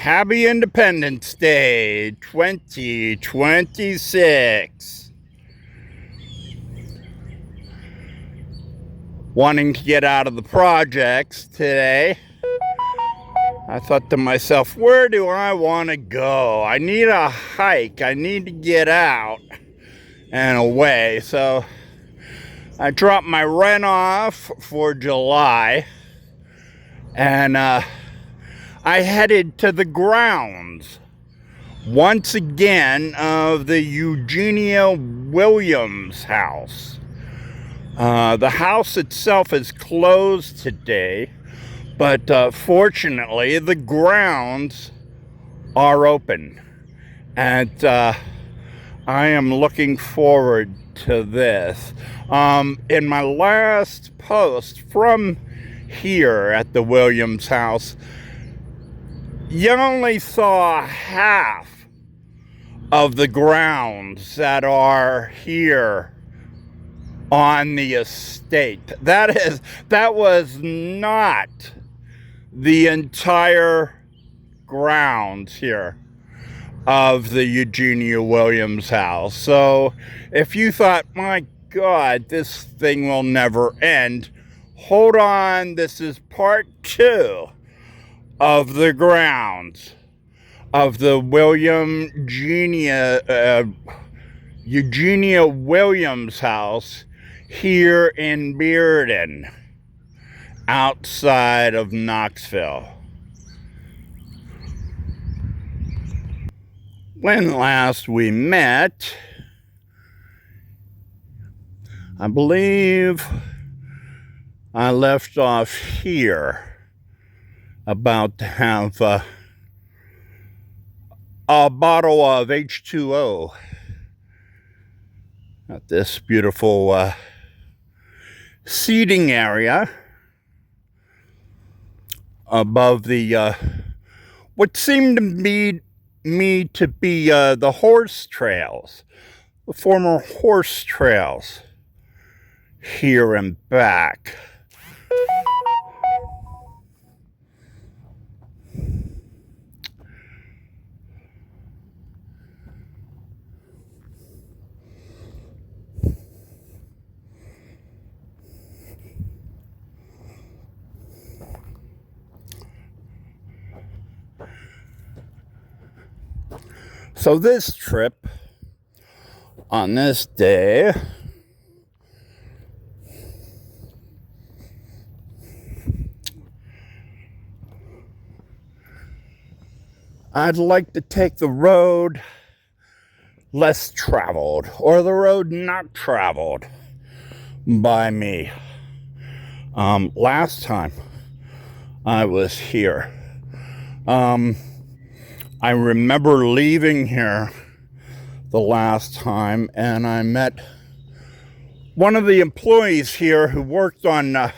Happy Independence Day 2026. Wanting to get out of the projects today, I thought to myself, where do I want to go? I need a hike. I need to get out and away. So I dropped my rent off for July, and I headed to the grounds once again of the Eugenia Williams house. The house itself is closed today, but fortunately the grounds are open, and I am looking forward to this. In my last post from here at the Williams house, you only saw half of the grounds that are here on the estate. That was not the entire grounds here of the Eugenia Williams house. So if you thought, my God, this thing will never end, hold on, this is part 2 of the grounds of the Eugenia Williams house here in Bearden, outside of Knoxville. When last we met, I believe I left off here, about to have a bottle of H2O at this beautiful seating area above the what seemed to me to be the horse trails, the former horse trails here and back. So this trip, on this day, I'd like to take the road less traveled, or the road not traveled by me. Last time I was here, I remember leaving here the last time, and I met one of the employees here who worked on the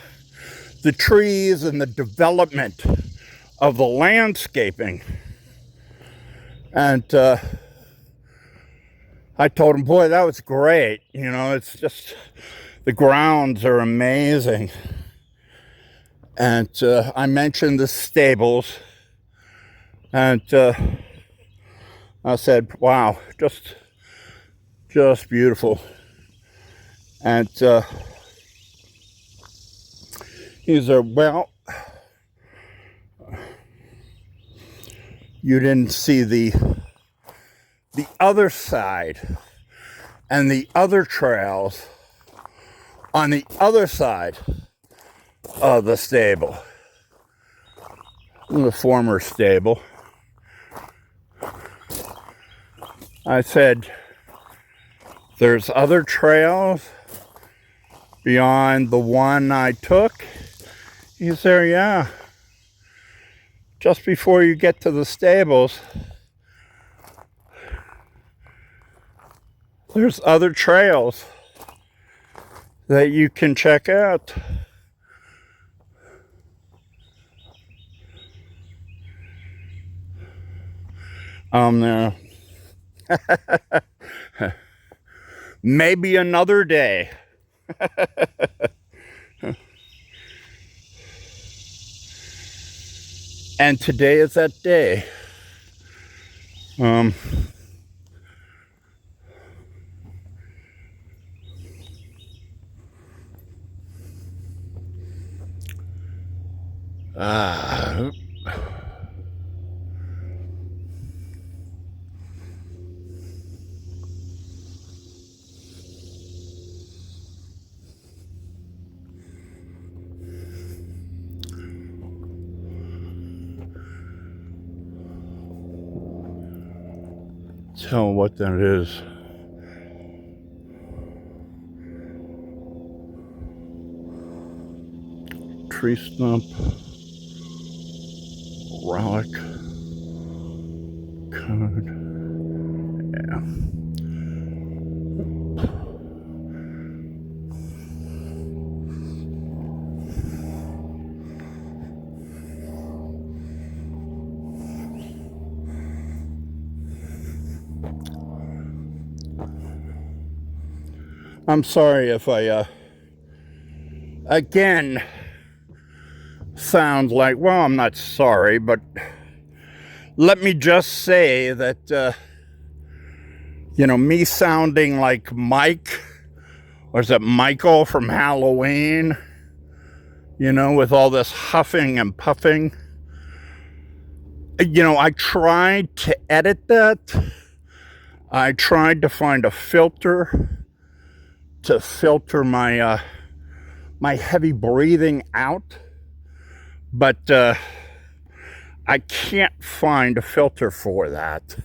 trees and the development of the landscaping. And I told him, boy, that was great. You know, it's just, the grounds are amazing. And I mentioned the stables. And I said, wow, just beautiful. And he said, well, you didn't see the other side and the other trails on the other side of the stable, the former stable. I said, there's other trails beyond the one I took? He said, yeah. Just before you get to the stables, there's other trails that you can check out. No. Maybe another day. And today is that day. Um, uh, tell what that is. Tree stump, relic, code. Yeah. I'm sorry if I, again, sound like, well, I'm not sorry, but let me just say that, me sounding like Mike, or is it Michael from Halloween, with all this huffing and puffing. I tried to edit that. I tried to find a filter to filter my my heavy breathing out, but I can't find a filter for that.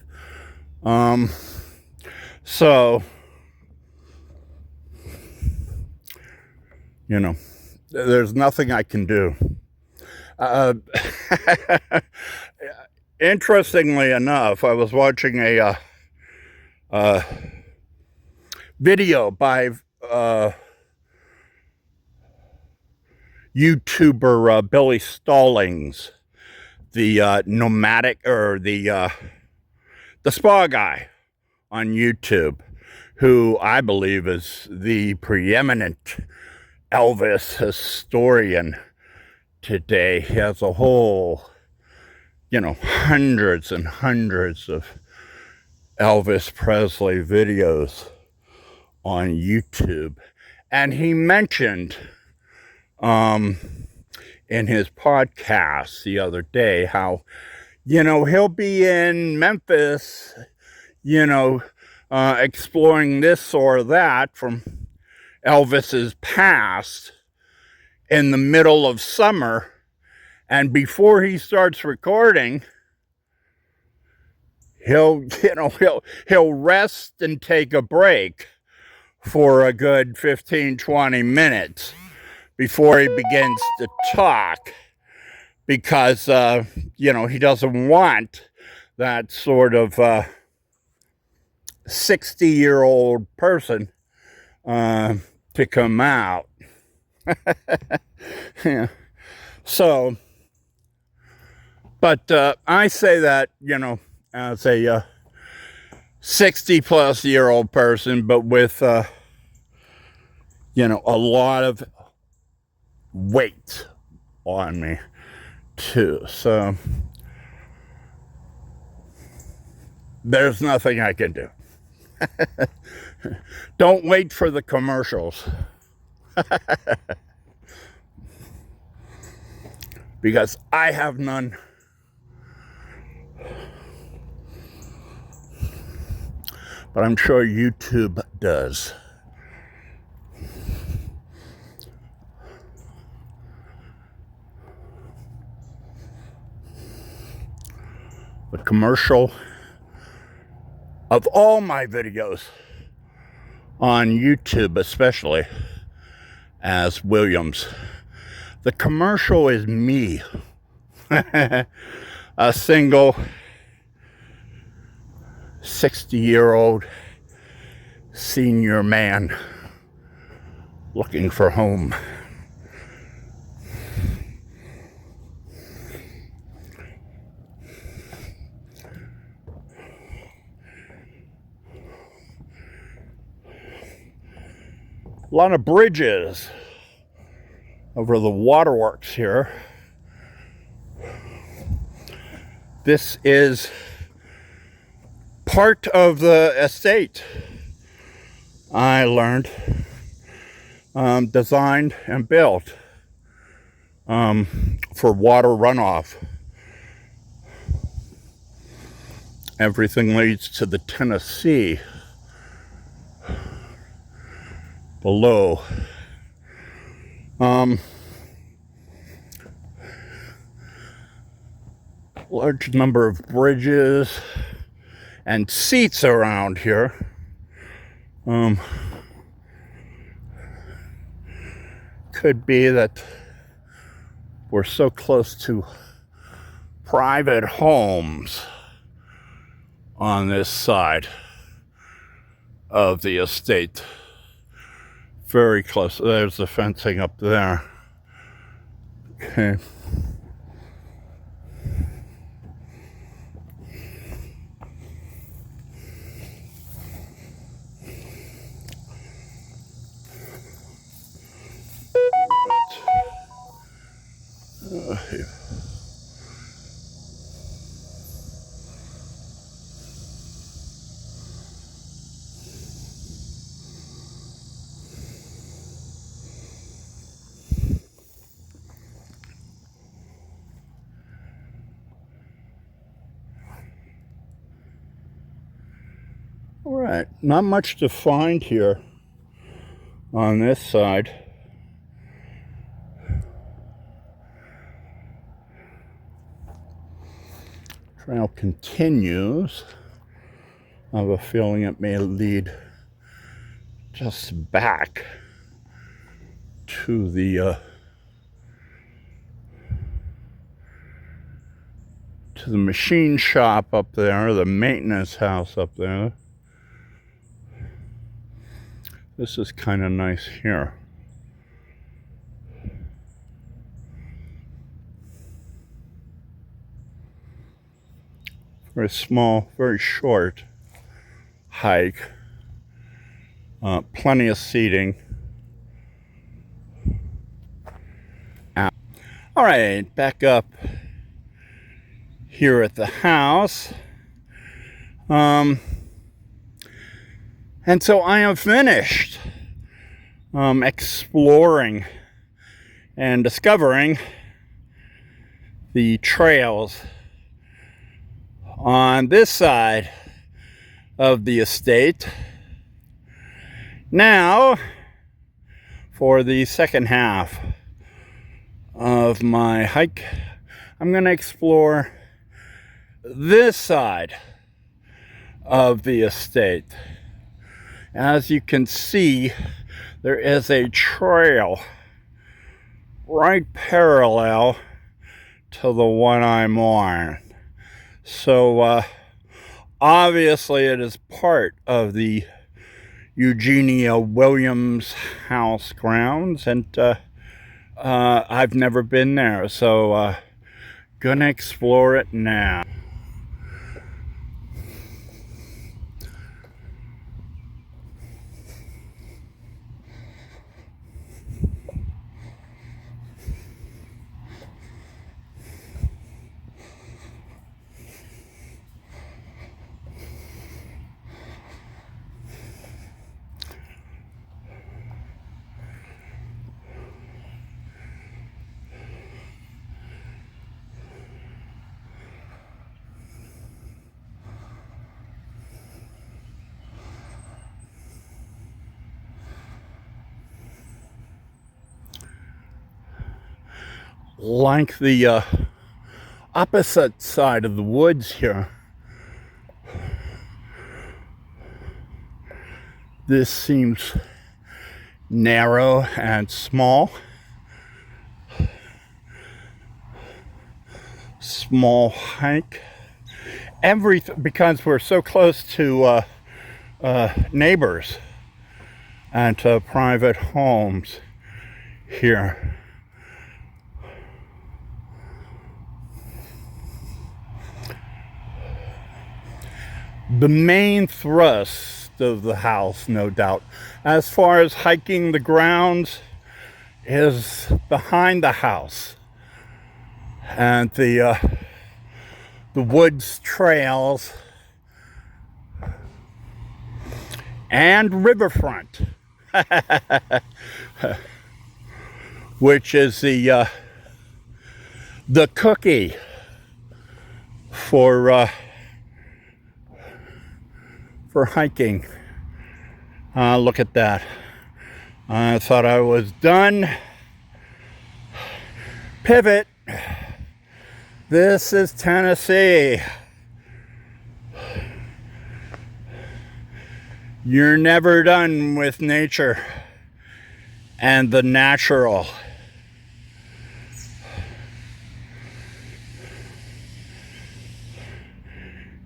So, there's nothing I can do. Interestingly enough, I was watching a video by YouTuber Billy Stallings, the nomadic, or the spa guy on YouTube, who I believe is the preeminent Elvis historian today. He has a whole, hundreds and hundreds of Elvis Presley videos on YouTube. And he mentioned in his podcast the other day how, he'll be in Memphis, exploring this or that from Elvis's past in the middle of summer, and before he starts recording, he'll rest and take a break for a good 15-20 minutes before he begins to talk, because he doesn't want that sort of 60-year-old person to come out. Yeah. So, but I say that, as a 60-plus-year-old person, but with, a lot of weight on me, too. So, there's nothing I can do. Don't wait for the commercials. Because I have none. But I'm sure YouTube does. The commercial of all my videos on YouTube, especially as Williams, the commercial is me, a single 60-year-old senior man looking for home. A lot of bridges over the waterworks here. This is part of the estate, I learned, designed and built for water runoff. Everything leads to the Tennessee below. Large number of bridges and seats around here. Could be that we're so close to private homes on this side of the estate. Very close. There's the fencing up there. Okay. All right, not much to find here on this side. Trail continues. I have a feeling it may lead just back to the machine shop up there, the maintenance house up there. This is kind of nice here. Very small, very short hike. Plenty of seating. All right, back up here at the house. And so I am finished exploring and discovering the trails on this side of the estate. Now, for the second half of my hike, I'm going to explore this side of the estate. As you can see, there is a trail right parallel to the one I'm on. So obviously it is part of the Eugenia Williams house grounds, and I've never been there, so gonna explore it now. Like the opposite side of the woods here, this seems narrow and small. Small hike. Everything, because we're so close to neighbors and to private homes here. The main thrust of the house, no doubt, as far as hiking the grounds, is behind the house. And the woods trails and riverfront, which is the cookie for hiking. Look at that. I thought I was done. Pivot. This is Tennessee. You're never done with nature and the natural.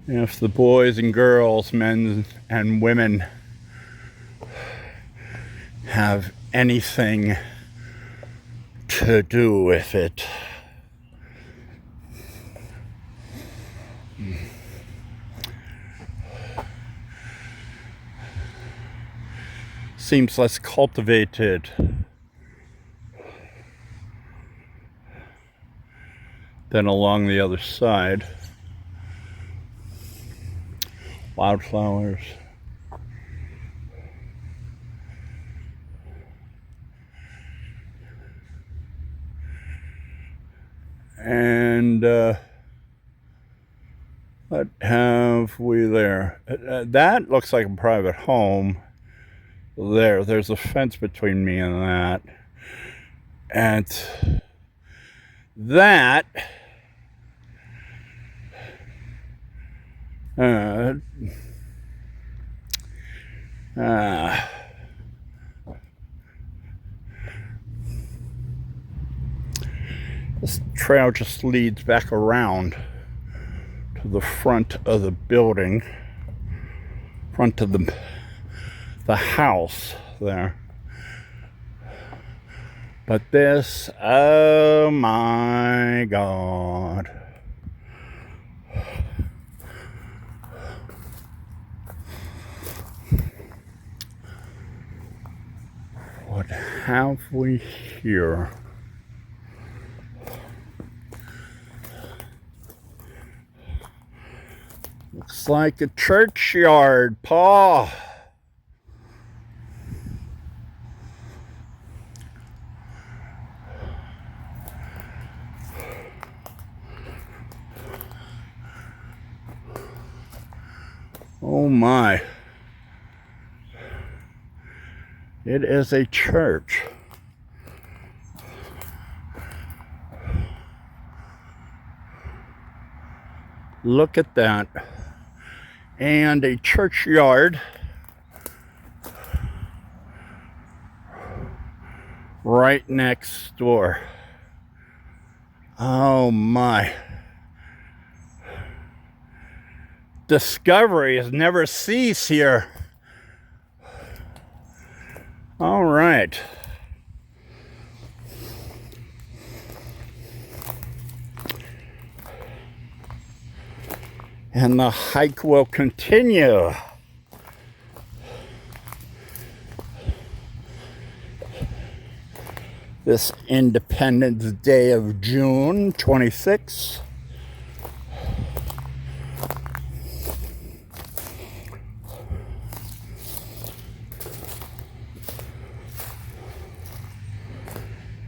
If the boys and girls, men and women, have anything to do with it. Seems less cultivated than along the other side. Wildflowers. And what have we there? That looks like a private home. There's a fence between me and that. And that this trail just leads back around to the front of the building, front of the house there. But this, oh my God. What have we here? Looks like a churchyard, Paul. Oh my. It is a church. Look at that. And a churchyard right next door. Oh my. Discovery has never ceased here. All right. And the hike will continue. This Independence Day of June 26th.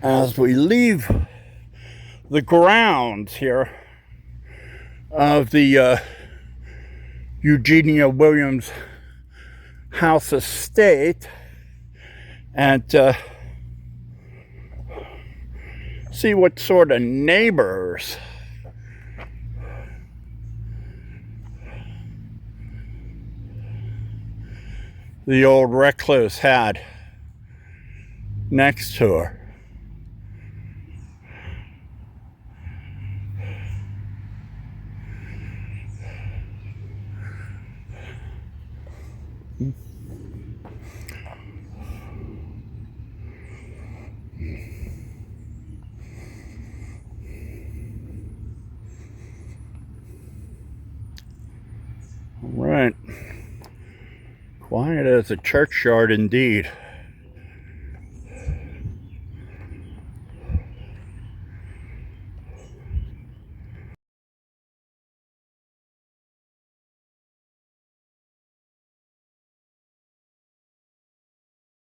As we leave the grounds here of the Eugenia Williams house estate, and see what sort of neighbors the old recluse had next to her. All right. Quiet as a churchyard indeed.